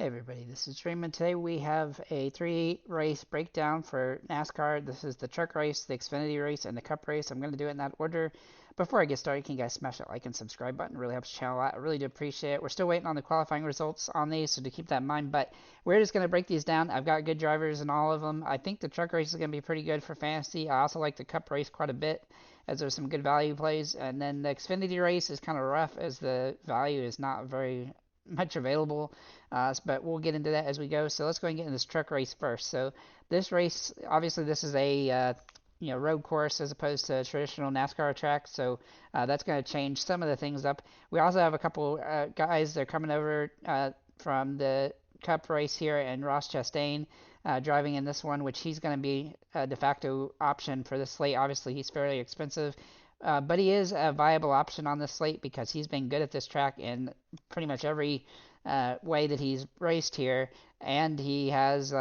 Hey everybody, this is Raymond. Today we have a 3 race breakdown for NASCAR. This is the truck race, the Xfinity race, and the Cup race. I'm going to do it in that order. Before I get started, can you guys smash that like and subscribe button? It really helps the channel out. I really do appreciate it. We're still waiting on the qualifying results on these, so to keep that in mind. But we're just going to break these down. I've got good drivers in all of them. I think the truck race is going to be pretty good for fantasy. I also like the Cup race quite a bit, as there's some good value plays. And then the Xfinity race is kind of rough, as the value is not very much available. But we'll get into that as we go. So let's go and get into this truck race first. So this race, obviously, this is a road course as opposed to a traditional NASCAR track. So that's going to change some of the things up. We also have a couple guys that are coming over from the Cup race here, and Ross Chastain driving in this one, which he's going to be a de facto option for this slate. Obviously, he's fairly expensive. But he is a viable option on this slate because he's been good at this track in pretty much every way that he's raced here, and he has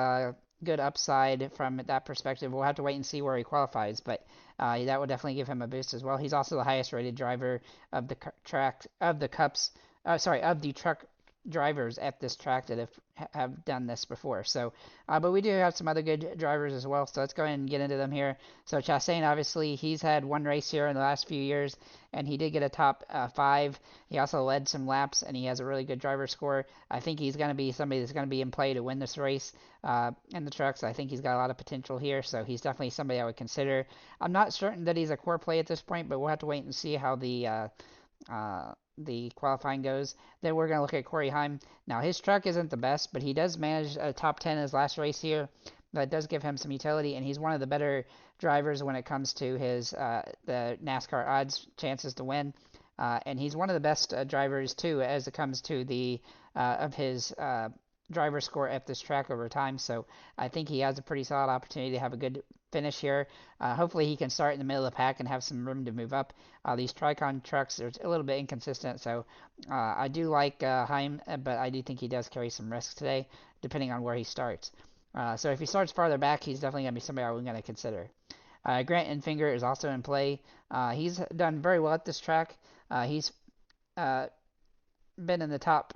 good upside from that perspective. We'll have to wait and see where he qualifies, but that will definitely give him a boost as well. He's also the highest rated driver of the track of the cups. Of the truck drivers at this track that have done this before. So, but we do have some other good drivers as well. So let's go ahead and get into them here. So Chastain, obviously, he's had one race here in the last few years, and he did get a top 5. He also led some laps, and he has a really good driver score. I think he's going to be somebody that's going to be in play to win this race in the trucks. I think he's got a lot of potential here, so he's definitely somebody I would consider. I'm not certain that he's a core play at this point, but we'll have to wait and see how the qualifying goes. Then we're going to look at Corey Heim. Now, his truck isn't the best, but he does manage a top 10 in his last race here. That does give him some utility, and he's one of the better drivers when it comes to his the NASCAR odds chances to win. And he's one of the best drivers, too, as it comes to the of his driver score at this track over time. So I think he has a pretty solid opportunity to have a good finish here. Hopefully he can start in the middle of the pack and have some room to move up. These Tricon trucks are a little bit inconsistent, so I do like Heim, but I do think he does carry some risks today, depending on where he starts. So if he starts farther back, he's definitely going to be somebody I'm going to consider. Grant Enfinger is also in play. He's done very well at this track. He's been in the top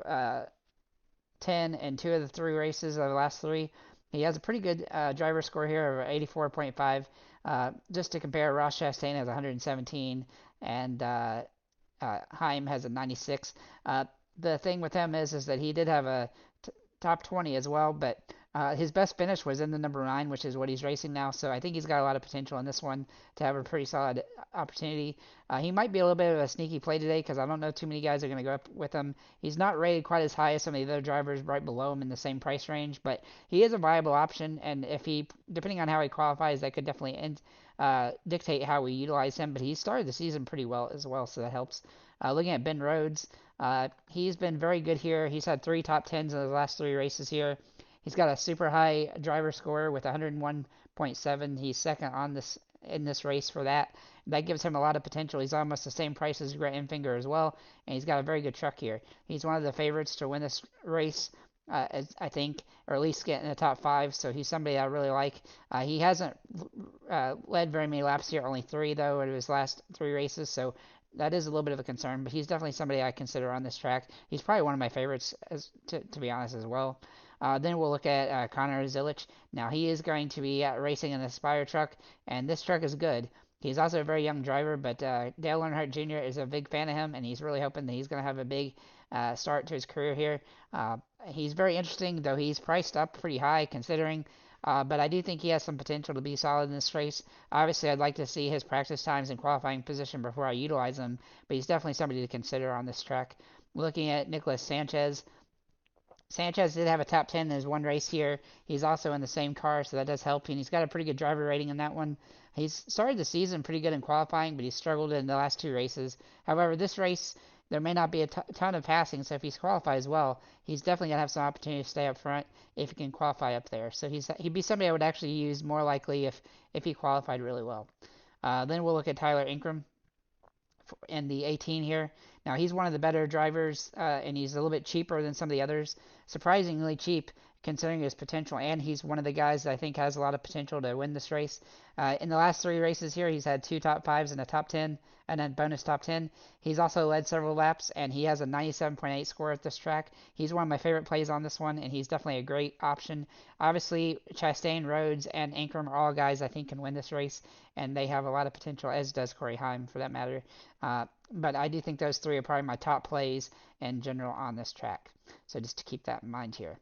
10 in 2 of the 3 races of the last 3. He has a pretty good driver score here of 84.5. Just to compare, Ross Chastain has 117 and Heim has a 96. The thing with him is that he did have a top 20 as well, but his best finish was in the number 9, which is what he's racing now. So I think he's got a lot of potential in this one to have a pretty solid opportunity. He might be a little bit of a sneaky play today because I don't know too many guys are going to go up with him. He's not rated quite as high as some of the other drivers right below him in the same price range, but he is a viable option. And if he, depending on how he qualifies, that could definitely dictate how we utilize him. But he started the season pretty well as well, so that helps. Looking at Ben Rhodes, he's been very good here. He's had 3 top 10s in the last 3 races here. He's got a super high driver score with 101.7. He's second on this in this race for that. That gives him a lot of potential. He's almost the same price as Grant Enfinger as well, and he's got a very good truck here. He's one of the favorites to win this race, I think, or at least get in the top 5. So he's somebody I really like. He hasn't led very many laps here, only 3 though in his last 3 races. So that is a little bit of a concern, but he's definitely somebody I consider on this track. He's probably one of my favorites, to be honest, as well. Then we'll look at Connor Zilic. Now, he is going to be racing in the Spire truck, and this truck is good. He's also a very young driver, but Dale Earnhardt Jr. is a big fan of him, and he's really hoping that he's going to have a big start to his career here. He's very interesting, though he's priced up pretty high considering, but I do think he has some potential to be solid in this race. Obviously, I'd like to see his practice times and qualifying position before I utilize him, but he's definitely somebody to consider on this track. Looking at Nicholas Sanchez. Sanchez did have a top 10 in his one race here. He's also in the same car, so that does help. And he's got a pretty good driver rating in that one. He's started the season pretty good in qualifying, but he's struggled in the last 2 races. However, this race, there may not be a ton of passing, so if he's qualifies well, he's definitely going to have some opportunity to stay up front if he can qualify up there. So he'd be somebody I would actually use more likely if he qualified really well. Then we'll look at Tyler Ingram in the 18 here. Now, he's one of the better drivers, and he's a little bit cheaper than some of the others. Surprisingly cheap considering his potential, and he's one of the guys that I think has a lot of potential to win this race. In the last 3 races here, he's had 2 top 5s and a top 10, and then bonus top 10. He's also led several laps, and he has a 97.8 score at this track. He's one of my favorite plays on this one, and he's definitely a great option. Obviously, Chastain, Rhodes, and Ankrum are all guys I think can win this race, and they have a lot of potential, as does Corey Heim for that matter. But I do think those 3 are probably my top plays in general on this track. So just to keep that in mind here.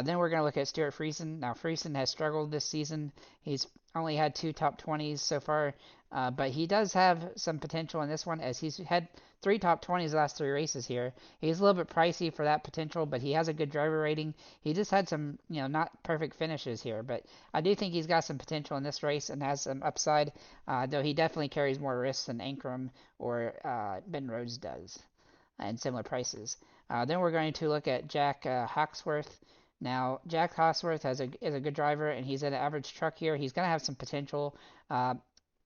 Then we're going to look at Stuart Friesen. Now, Friesen has struggled this season. He's only had 2 top 20s so far, but he does have some potential in this one, as he's had 3 top 20s the last 3 races here. He's a little bit pricey for that potential, but he has a good driver rating. He just had some, not perfect finishes here, but I do think he's got some potential in this race and has some upside, though he definitely carries more risks than Ankrum or Ben Rhodes does, and similar prices. Then we're going to look at Jack Hawksworth. Now, Jack Hawksworth is a good driver, and he's in an average truck here. He's going to have some potential.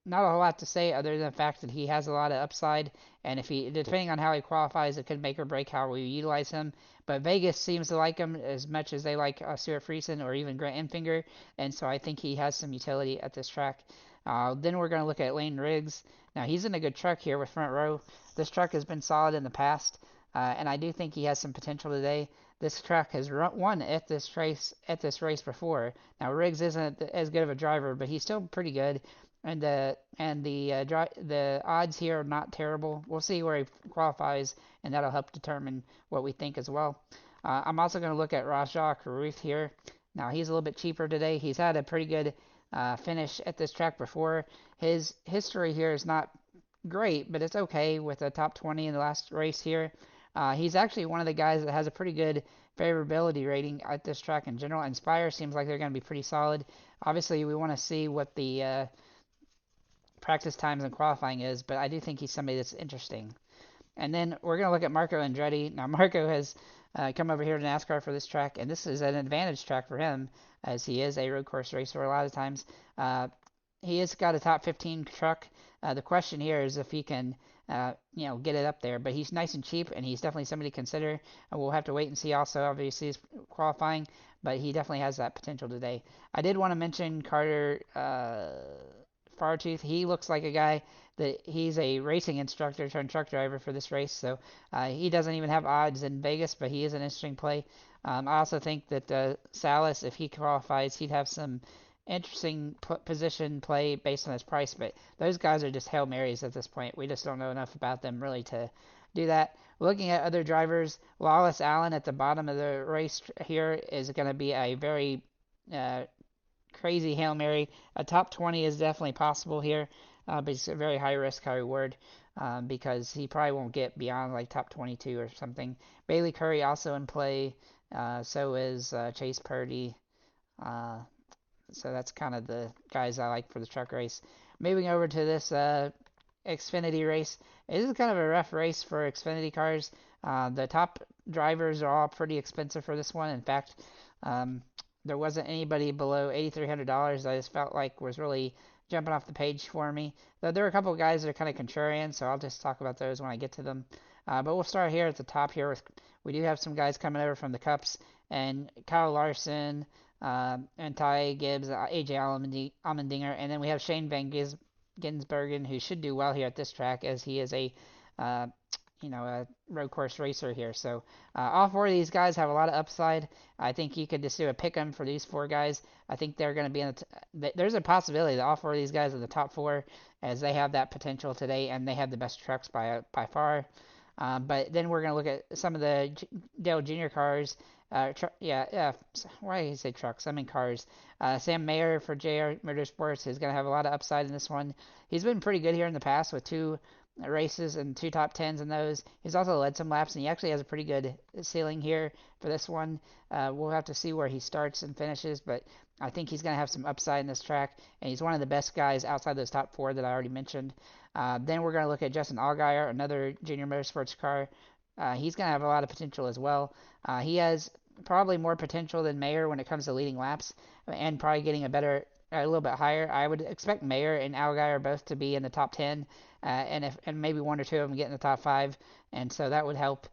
Not a whole lot to say other than the fact that he has a lot of upside, and depending on how he qualifies, it could make or break how we utilize him. But Vegas seems to like him as much as they like Stuart Friesen or even Grant Enfinger, and so I think he has some utility at this track. Then we're going to look at Lane Riggs. Now, he's in a good truck here with front row. This truck has been solid in the past, and I do think he has some potential today. This truck has won at this race before. Now, Riggs isn't as good of a driver, but he's still pretty good. And the odds here are not terrible. We'll see where he qualifies, and that'll help determine what we think as well. I'm also going to look at Rajah Caruth here. Now, he's a little bit cheaper today. He's had a pretty good finish at this track before. His history here is not great, but it's okay with a top 20 in the last race here. He's actually one of the guys that has a pretty good favorability rating at this track in general. Inspire seems like they're going to be pretty solid. Obviously, we want to see what the practice times and qualifying is, but I do think he's somebody that's interesting. And then we're going to look at Marco Andretti. Now, Marco has come over here to NASCAR for this track, and this is an advantage track for him, as he is a road course racer a lot of times. He has got a top 15 truck. The question here is if he can, get it up there. But he's nice and cheap, and he's definitely somebody to consider. We'll have to wait and see also, obviously, his qualifying, but he definitely has that potential today. I did want to mention Carter Fartooth. He looks like a guy that he's a racing instructor turned truck driver for this race, so he doesn't even have odds in Vegas, but he is an interesting play. I also think that Salas, if he qualifies, he'd have some interesting position play based on his price, but those guys are just Hail Marys at this point. We just don't know enough about them really to do that. Looking at other drivers, Wallace Allen at the bottom of the race here is going to be a very crazy Hail Mary. A top 20 is definitely possible here, but it's a very high risk, high reward because he probably won't get beyond like top 22 or something. Bailey Curry also in play, so is Chase Purdy. So that's kind of the guys I like for the truck race. Moving over to this Xfinity race. This is kind of a rough race for Xfinity cars. The top drivers are all pretty expensive for this one. In fact, there wasn't anybody below $8,300 I just felt like was really jumping off the page for me. Though there are a couple of guys that are kind of contrarian, so I'll just talk about those when I get to them. But we'll start here at the top here. We do have some guys coming over from the Cups, and Kyle Larson, and Ty Gibbs, AJ Allmendinger, and then we have Shane Van Gisbergen, who should do well here at this track, as he is a road course racer here. So all 4 of these guys have a lot of upside. I think you could just do a pick 'em for these 4 guys. I think they're going to be in there's a possibility that all 4 of these guys are the top 4, as they have that potential today, and they have the best trucks by far. But then we're going to look at some of the Dale Jr. cars. Why did I say trucks? I mean cars. Sam Mayer for JR Motorsports is going to have a lot of upside in this one. He's been pretty good here in the past with 2 races and 2 top 10s in those. He's also led some laps, and he actually has a pretty good ceiling here for this one. We'll have to see where he starts and finishes, but I think he's going to have some upside in this track, and he's one of the best guys outside those top 4 that I already mentioned. Then we're going to look at Justin Allgaier, another Junior Motorsports car. He's going to have a lot of potential as well. He has probably more potential than Mayer when it comes to leading laps, and probably getting a little bit higher. I would expect Mayer and Allgaier both to be in the top 10, and maybe one or two of them get in the top five, and so that would help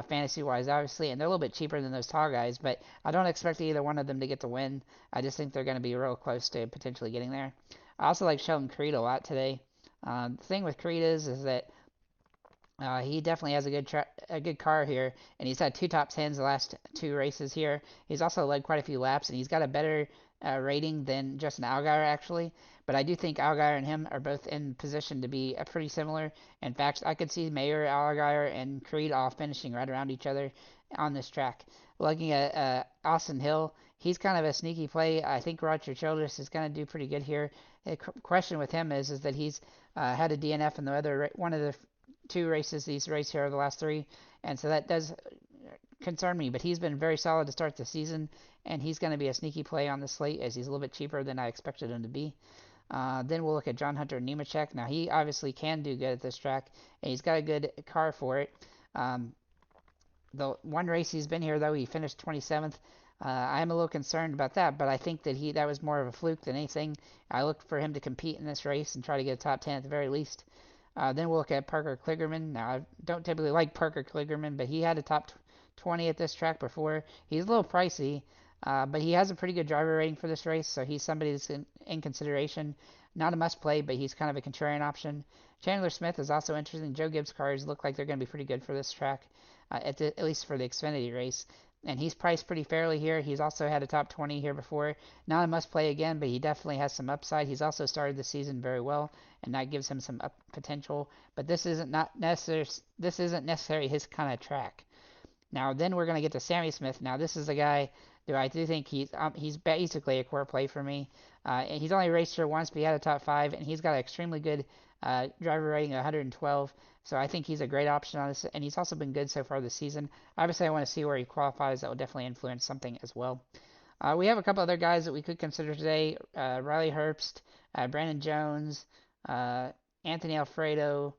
fantasy wise, obviously. And they're a little bit cheaper than those tall guys, but I don't expect either one of them to get the win. I just think they're going to be real close to potentially getting there. I also like Sheldon Creed a lot today. The thing with Creed is that he definitely has a good car here, and he's had two top tens the last two races here. He's also led quite a few laps, and he's got a better rating than Justin Allgaier actually. But I do think Allgaier and him are both in position to be pretty similar. In fact, I could see Mayer, Allgaier, and Creed all finishing right around each other on this track. Looking at Austin Hill, he's kind of a sneaky play. I think Roger Childress is going to do pretty good here. The question with him is that he's had a DNF in the other one of the two races he's raced here over the last three, and so that does concern me. But he's been very solid to start the season, and he's going to be a sneaky play on the slate as he's a little bit cheaper than I expected him to be. Then we'll look at John Hunter Nemechek. Now he obviously can do good at this track, and he's got a good car for it. The one race he's been here though, he finished 27th. I'm a little concerned about that, but I think that was more of a fluke than anything. I look for him to compete in this race and try to get a top 10 at the very least. Then we'll look at Parker Kligerman. Now, I don't typically like Parker Kligerman, but he had a top 20 at this track before. He's a little pricey, but he has a pretty good driver rating for this race, so he's somebody that's in consideration. Not a must play, but he's kind of a contrarian option. Chandler Smith is also interesting. Joe Gibbs cars look like they're going to be pretty good for this track, at least for the Xfinity race. And he's priced pretty fairly here. He's also had a top 20 here before. Not a must play again, but he definitely has some upside. He's also started the season very well, and that gives him some up potential. But this isn't necessarily his kind of track. Now then we're going to get to Sammy Smith. Now this is a guy who I do think he's basically a core play for me. He's only raced here once, but he had a top five, and he's got an extremely good driver rating of 112. So I think he's a great option on this, and he's also been good so far this season. Obviously, I want to see where he qualifies. That will definitely influence something as well. We have a couple other guys that we could consider today. Riley Herbst, Brandon Jones, Anthony Alfredo.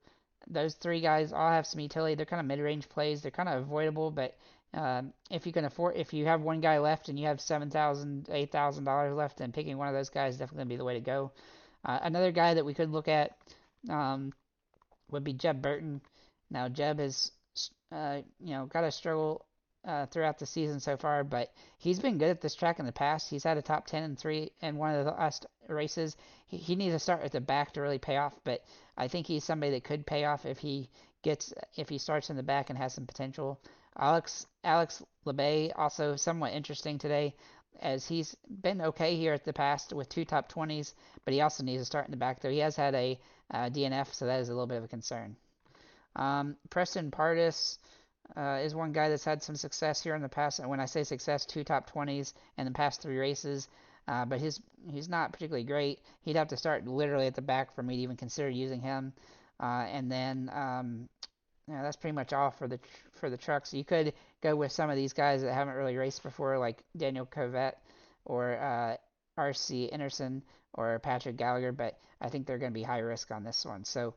Those three guys all have some utility. They're kind of mid-range plays. They're kind of avoidable, but if you have one guy left and you have $7,000, $8,000 left, then picking one of those guys is definitely going to be the way to go. Another guy that we could look at would be Jeb Burton. Now Jeb has got to struggle throughout the season so far, but he's been good at this track in the past. He's had a top 10 and 3 in one of the last races. He needs to start at the back to really pay off, but I think he's somebody that could pay off if he starts in the back and has some potential. Alex LeBay also somewhat interesting today, as he's been okay here at the past with two top 20s, but he also needs to start in the back, though he has had a DNF, so that is a little bit of a concern. Preston Pardis is one guy that's had some success here in the past, and when I say success, two top 20s in the past three races, but he's not particularly great. He'd have to start literally at the back for me to even consider using him. And then that's pretty much all for the trucks. You could go with some of these guys that haven't really raced before, like Daniel Covette or R.C. Anderson or Patrick Gallagher, but I think they're going to be high risk on this one. So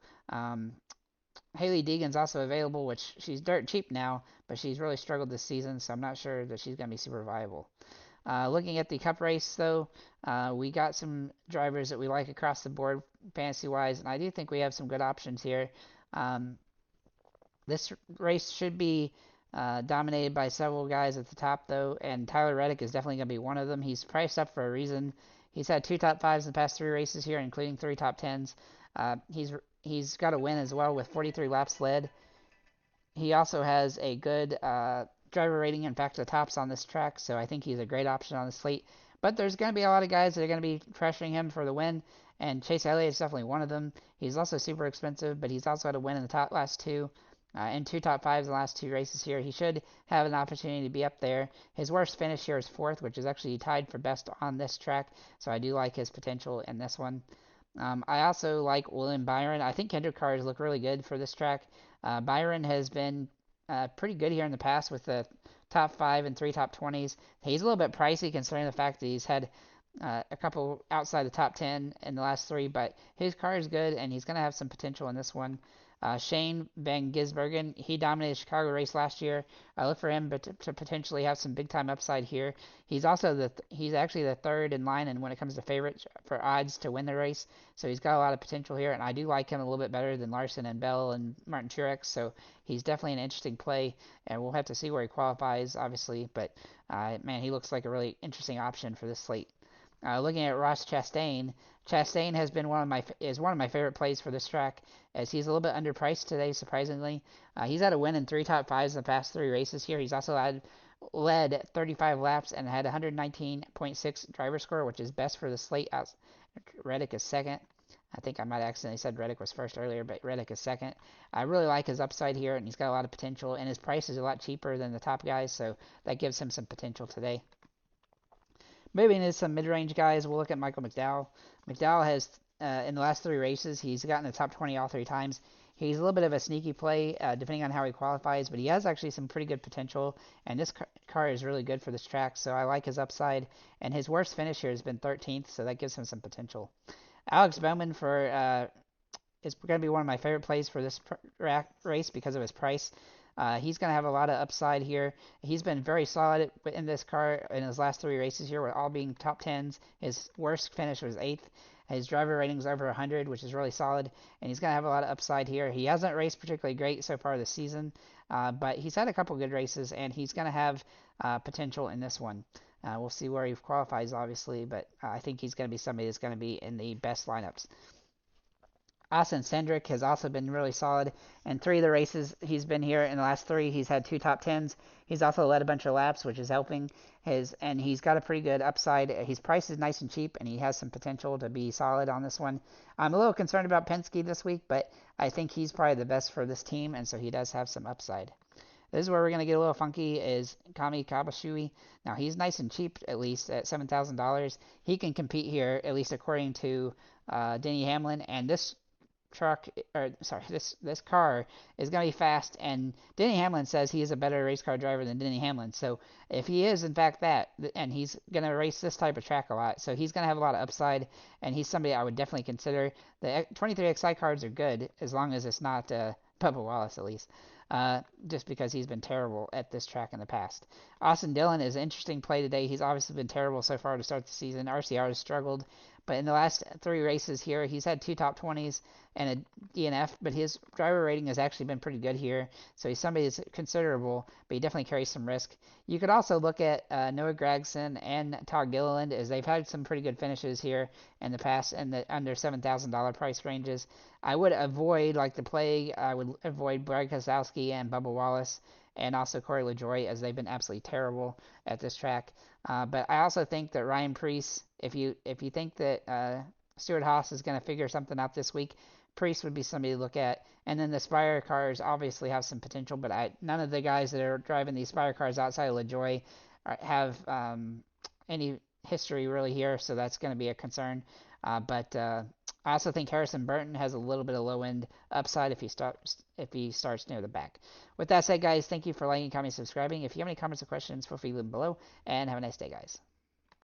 Haley Deegan's also available, which she's dirt cheap now, but she's really struggled this season, so I'm not sure that she's going to be super viable. Looking at the Cup race, though, we got some drivers that we like across the board fantasy-wise, and I do think we have some good options here. This race should be dominated by several guys at the top, though, and Tyler Reddick is definitely going to be one of them. He's priced up for a reason. He's had two top fives in the past three races here, including three top tens. He's got a win as well with 43 laps led. He also has a good driver rating. In fact, the top's on this track, so I think he's a great option on the slate. But there's going to be a lot of guys that are going to be pressuring him for the win, and Chase Elliott is definitely one of them. He's also super expensive, but he's also had a win in the last two. And two top fives in the last two races here. He should have an opportunity to be up there. His worst finish here is fourth, which is actually tied for best on this track, so I do like his potential in this one. I also like William Byron. I think Kendrick cars look really good for this track. Byron has been pretty good here in the past with the top 5 and 3 top 20s. He's a little bit pricey considering the fact that he's had a couple outside the top 10 in the last 3, but his car is good and he's going to have some potential in this one. Shane Van Gisbergen, he dominated the Chicago race last year. I look for him to potentially have some big time upside here. He's actually the third in line, and when it comes to favorites for odds to win the race, so he's got a lot of potential here, and I do like him a little bit better than Larson and Bell and Martin Truex. So he's definitely an interesting play, and we'll have to see where he qualifies, obviously. But man, he looks like a really interesting option for this slate. Looking at Ross Chastain, Chastain has been one of my favorite plays for this track, as he's a little bit underpriced today, surprisingly. He's had a win in 3 top 5s in the past 3 races here. He's also led 35 laps and had 119.6 driver score, which is best for the slate. Reddick is second. I think I might have accidentally said Reddick was first earlier, but Reddick is second. I really like his upside here, and he's got a lot of potential, and his price is a lot cheaper than the top guys, so that gives him some potential today. Moving into some mid-range guys, we'll look at Michael McDowell. McDowell has, in the last 3 races, he's gotten the top 20 all 3 times. He's a little bit of a sneaky play, depending on how he qualifies, but he has actually some pretty good potential, and this car is really good for this track, so I like his upside. And his worst finish here has been 13th, so that gives him some potential. Alex Bowman is going to be one of my favorite plays for this race because of his price. He's going to have a lot of upside here. He's been very solid in this car in his last 3 races here, with all being top 10s. His worst finish was 8th. His driver rating's over 100, which is really solid, and he's going to have a lot of upside here. He hasn't raced particularly great so far this season, but he's had a couple good races, and he's going to have potential in this one. We'll see where he qualifies, obviously, but I think he's going to be somebody that's going to be in the best lineups. Austin Cindric has also been really solid. In 3 of the races he's been here in the last 3, he's had 2 top 10s. He's also led a bunch of laps, which is helping and he's got a pretty good upside. His price is nice and cheap, and he has some potential to be solid on this one. I'm a little concerned about Penske this week, but I think he's probably the best for this team, and so he does have some upside. This is where we're going to get a little funky, is Kami Kabashui. Now, he's nice and cheap, at least, at $7,000. He can compete here, at least according to Denny Hamlin, and this this car is going to be fast, and Denny Hamlin says he is a better race car driver than Denny Hamlin. So if he is in fact that, and he's going to race this type of track a lot, so he's going to have a lot of upside, and he's somebody I would definitely consider. The 23XI cards are good as long as it's not Bubba Wallace, at least. Just because he's been terrible at this track in the past. Austin Dillon is an interesting play today. He's obviously been terrible so far to start the season. RCR has struggled, but in the last 3 races here, he's had 2 top 20s and a DNF, but his driver rating has actually been pretty good here, so he's somebody that's considerable, but he definitely carries some risk. You could also look at Noah Gragson and Todd Gilliland, as they've had some pretty good finishes here in the past in the under $7,000 price ranges. I would avoid, like the plague, I would avoid Brad Keselowski and Bubba Wallace, and also Corey LaJoie, as they've been absolutely terrible at this track. But I also think that Ryan Preece, if you think that Stuart Haas is going to figure something out this week, Preece would be somebody to look at. And then the Spire cars obviously have some potential, but none of the guys that are driving these Spire cars outside of LaJoie have any history really here, so that's going to be a concern. But I also think Harrison Burton has a little bit of low-end upside if he starts near the back. With that said, guys, thank you for liking, commenting, subscribing. If you have any comments or questions, feel free to leave them below, and have a nice day, guys.